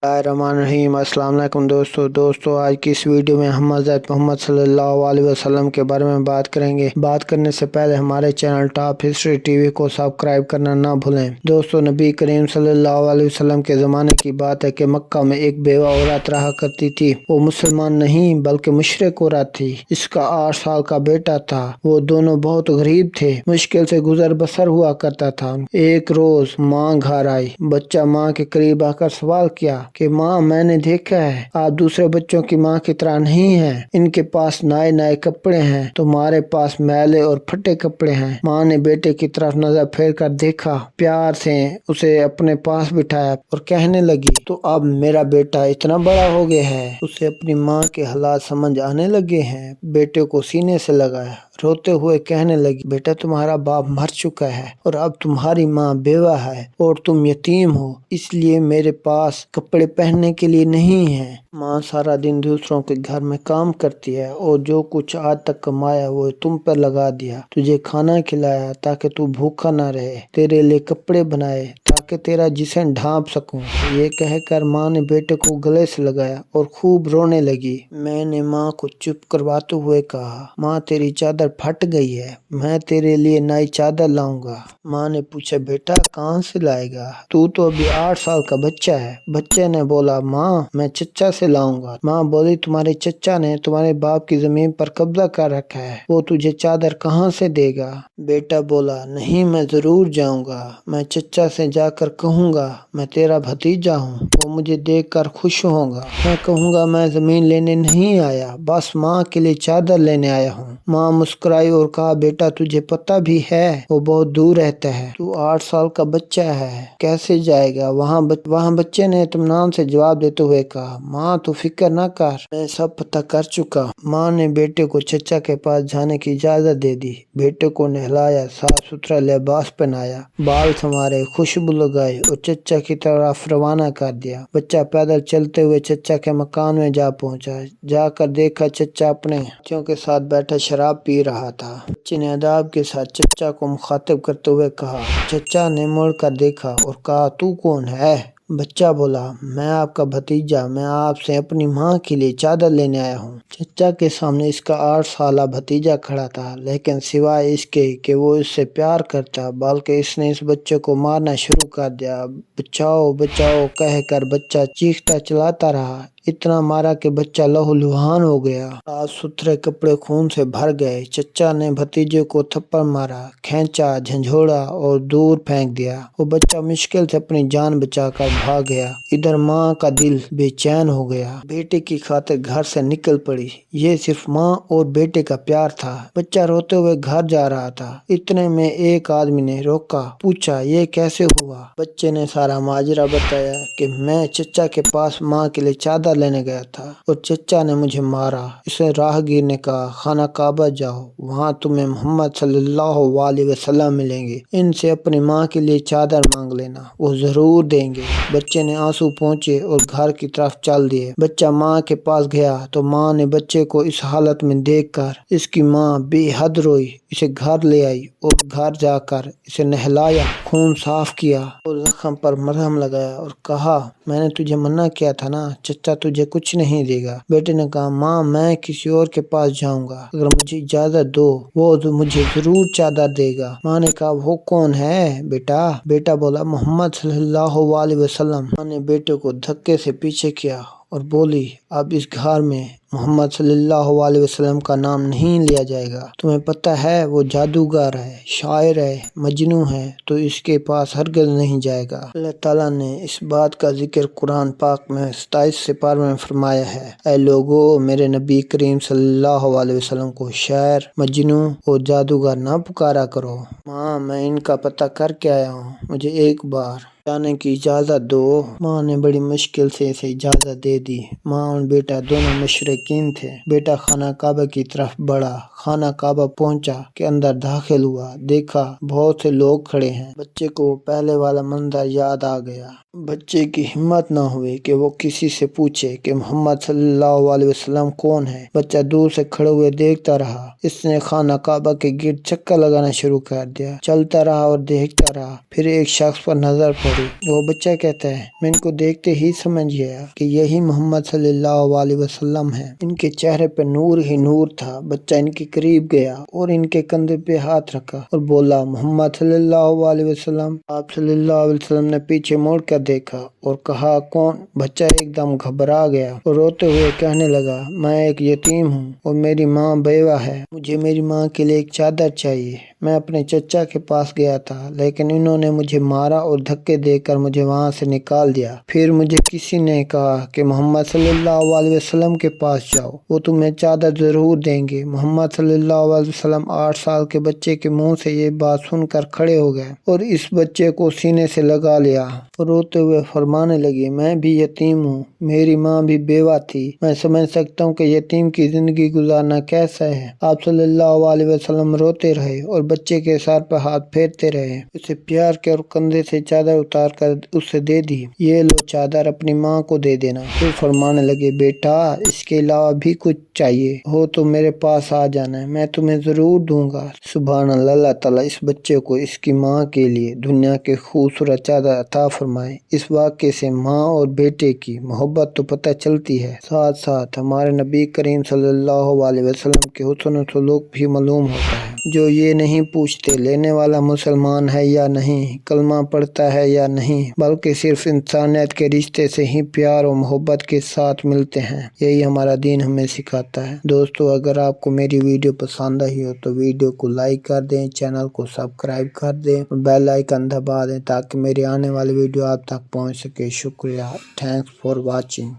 रहीम अस्सलाम वालेकुम दोस्तों आज की इस वीडियो में हम हज़रत मोहम्मद सल्लल्लाहु अलैहि वसल्लम के बारे में बात करेंगे। बात करने से पहले हमारे चैनल टॉप हिस्ट्री टीवी को सब्सक्राइब करना ना भूलें। दोस्तों, नबी करीम सल्लल्लाहु अलैहि वसल्लम के ज़माने की बात है कि मक्का में एक बेवा औरत रहा करती थी। वो मुसलमान नहीं बल्कि मुशरिक औरत थी। इसका 8 साल का बेटा था। वो दोनों बहुत गरीब थे, मुश्किल से गुजर बसर हुआ करता था। एक रोज माँ घर आई। बच्चा माँ के करीब आकर सवाल किया कि माँ, मैंने देखा है आप दूसरे बच्चों की माँ की तरह नहीं हैं। इनके पास नए नए कपड़े हैं, तुम्हारे पास मैले और फटे कपड़े हैं। माँ ने बेटे की तरफ नजर फेर कर देखा, प्यार से उसे अपने पास बिठाया और कहने लगी, तो अब मेरा बेटा इतना बड़ा हो गया है, उसे अपनी माँ के हालात समझ आने लगे हैं। बेटे को सीने से लगाया, रोते हुए कहने लगी, बेटा तुम्हारा बाप मर चुका है और अब तुम्हारी माँ बेवा है और तुम यतीम हो, इसलिए मेरे पास कपड़े पहनने के लिए नहीं है। माँ सारा दिन दूसरों के घर में काम करती है और जो कुछ आज तक कमाया वो तुम पर लगा दिया। तुझे खाना खिलाया ताकि तू भूखा ना रहे, तेरे लिए कपड़े बनाए ताकि तेरा जिस्म ढांप सकूं। ये कहकर माँ ने बेटे को गले से लगाया और खूब रोने लगी। मैंने माँ को चुप करवाते हुए कहा, माँ तेरी चादर फट गई है, मैं तेरे लिए नई चादर लाऊंगा। माँ ने पूछा, बेटा कहाँ से लाएगा, तू तो अभी 8 साल का बच्चा है। बच्चे ने बोला, माँ मैं चच्चा से लाऊंगा। माँ बोली, तुम्हारे चच्चा ने तुम्हारे बाप की जमीन पर कब्जा कर रखा है, वो तुझे चादर कहाँ से देगा। बेटा बोला, नहीं मैं जरूर जाऊंगा, मैं चच्चा से जाकर कहूँगा मैं तेरा भतीजा हूँ, वो मुझे देखकर खुश होगा। मैं कहूँगा मैं जमीन लेने नहीं आया, बस माँ के लिए चादर लेने आया हूँ। माँ मुस्कुराई और कहा, बेटा तुझे पता भी है वो बहुत दूर रहता है, तू 8 साल का बच्चा है, कैसे जाएगा वहाँ। बच्चे ने इत्मीनान से जवाब देते हुए कहा, माँ तू फिक्र न कर, मैं सब पता कर चुका। माँ ने बेटे को चचा के पास जाने की इजाजत दे दी। बेटे को नहलाया, साफ सुथरा लिबास पहनाया, बाल संवारे, खुशबू लगाई और चचा की तरफ रवाना कर दिया। बच्चा पैदल चलते हुए चचा के मकान में जा पहुंचा। जाकर देखा चचा अपने बच्चों के साथ बैठा शराब पी रहा था। बच्चे ने अदाब के साथ चचा को मुखातिब करते हुए कहा। चचा ने मुड़ कर देखा और कहा, तू कौन है। बच्चा बोला, मैं आपका भतीजा, मैं आपसे अपनी माँ के लिए चादर लेने आया हूँ। चचा के सामने इसका 8 साला भतीजा खड़ा था, लेकिन सिवाय इसके कि वो इससे प्यार करता, बल्कि इसने इस बच्चे को मारना शुरू कर दिया। बचाओ बचाओ कहकर बच्चा चीखता चलाता रहा। इतना मारा कि बच्चा लहूलुहान हो गया। साफ सुथरे कपड़े खून से भर गए। चचा ने भतीजे को थप्पड़ मारा, खींचा, झंझोड़ा और दूर फेंक दिया। वो बच्चा मुश्किल से अपनी जान बचाकर भाग गया। इधर माँ का दिल बेचैन हो गया, बेटे की खातिर घर से निकल पड़ी। ये सिर्फ माँ और बेटे का प्यार था। बच्चा रोते हुए घर जा रहा था। इतने में एक आदमी ने रोका, पूछा, ये कैसे हुआ। बच्चे ने सारा माजरा बताया कि मैं चचा के पास माँ के लिए चादर लेने गया था और चचा ने मुझे मारा। इसे राहगीर ने कहा, खाना काबा जाओ, वहाँ तुम्हें मोहम्मद सल्लल्लाहु अलैहि वसल्लम मिलेंगे, इनसे अपनी माँ के लिए चादर मांग लेना, वो जरूर देंगे। बच्चे ने आंसू पोंछे और घर की तरफ चल दिए। बच्चा माँ के पास गया तो माँ ने बच्चे को इस हालत में देखकर इसकी माँ बेहद रोई। इसे घर ले आई और घर जाकर इसे नहलाया, खून साफ किया और जख्म पर मरहम लगाया और कहा, मैंने तुझे मना किया था ना, चचा तुझे कुछ नहीं देगा। बेटे ने कहा, माँ मैं किसी और के पास जाऊंगा, अगर मुझे इजाजत दो, वो तो मुझे जरूर चादर देगा। माँ ने कहा, वो कौन है बेटा। बेटा बोला, मोहम्मद सल्लल्लाहु अलैहि वसल्लम। माँ ने बेटे को धक्के से पीछे किया और बोली, अब इस घर में मोहम्मद सल्लल्लाहु अलैहि वसल्लम का नाम नहीं लिया जाएगा। तुम्हें पता है वो जादूगर है, शायर है, मजनू है, तो इसके पास हरगिज़ नहीं जाएगा। अल्लाह ताला ने इस बात का जिक्र कुरान पाक में 27 सिपारे में फरमाया है, ऐ लोगो मेरे नबी करीम सल्लल्लाहु अलैहि वसल्लम को शायर, मजनू और जादूगर ना पुकारा करो। माँ मैं इनका पता करके आया हूँ, मुझे एक बार जाने की इजाजत दो। माँ ने बड़ी मुश्किल से इसे इजाजत दे दी। माँ और बेटा दोनों मुशरिक यकीन थे। बेटा खाना काबा की तरफ बढ़ा। खाना काबा पहुंचा के अंदर दाखिल हुआ, देखा बहुत से लोग खड़े हैं। बच्चे को पहले वाला मंजर याद आ गया। बच्चे की हिम्मत न हुई कि वो किसी से पूछे कि मोहम्मद सल्लल्लाहु अलैहि वसल्लम कौन है। बच्चा दूर से खड़े हुए देखता रहा। इसने खाना काबा के गिर्द चक्कर लगाना शुरू कर दिया। चलता रहा और देखता रहा। फिर एक शख्स पर नजर पड़ी। वो बच्चा कहता है, मैं इनको देखते ही समझ गया कि यही मोहम्मद सल्लल्लाहु अलैहि वसल्लम है। इनके चेहरे पे नूर ही नूर था। बच्चा इनके करीब गया और इनके कंधे पे हाथ रखा और बोला, मोहम्मद सल्लल्लाहु अलैहि वसल्लम। आप सल्लल्लाहु अलैहि वसल्लम ने पीछे मुड़ कर देखा और कहा, कौन? बच्चा एकदम घबरा गया और रोते हुए कहने लगा, मैं एक यतीम हूँ और मेरी माँ बेवा है। मुझे मेरी माँ के लिए एक चादर चाहिए। मैं अपने चचा के पास गया था, लेकिन इन्होंने मुझे मारा और धक्के देकर मुझे वहाँ से निकाल दिया। फिर मुझे किसी ने कहा कि मोहम्मद सल्लल्लाहु अलैहि वसल्लम के पास जाओ, वो तुम्हें चादर जरूर देंगे। मोहम्मद सल्लल्लाहु अलैहि वसल्लम 8 साल के बच्चे के मुंह से ये बात सुनकर खड़े हो गए और इस बच्चे को सीने से लगा लिया। रोते हुए फरमाने लगे, मैं भी यतीम हूँ, मेरी माँ भी बेवा थी। मैं समझ सकता हूँ कि यतीम की जिंदगी गुजारना कैसा है। आप सल्लल्लाहु अलैहि वसल्लम रोते रहे और बच्चे के सर पर हाथ फेरते रहे। उसे प्यार के और कंधे से चादर उतार कर उसे दे दी। ये लो चादर, अपनी माँ को दे देना। फिर फरमाने लगे, बेटा इसके अलावा भी कुछ चाहिए हो तो मेरे पास आ जाना है, मैं तुम्हें जरूर दूंगा। सुभान अल्लाह, अल्लाह ताला इस बच्चे को इसकी माँ के लिए दुनिया के खूबसूरत चादर अता फरमाए। इस वाक़े से माँ और बेटे की मोहब्बत तो पता चलती है, साथ साथ हमारे नबी करीम सल्लल्लाहु अलैहि वसल्लम के हुस्न सलूक भी मालूम होता है। जो ये नहीं पूछते लेने वाला मुसलमान है या नहीं, कलमा पढ़ता है या नहीं, बल्कि सिर्फ इंसानियत के रिश्ते से ही प्यार और मोहब्बत के साथ मिलते हैं। यही हमारा दीन हमें सिखाता है। दोस्तों, अगर आपको मेरी वीडियो पसंद आई हो तो वीडियो को लाइक कर दें, चैनल को सब्सक्राइब कर दें और बेल आइकन दबा दें ताकि मेरी आने वाली वीडियो आप तक पहुंच सके। शुक्रिया। Thanks for watching.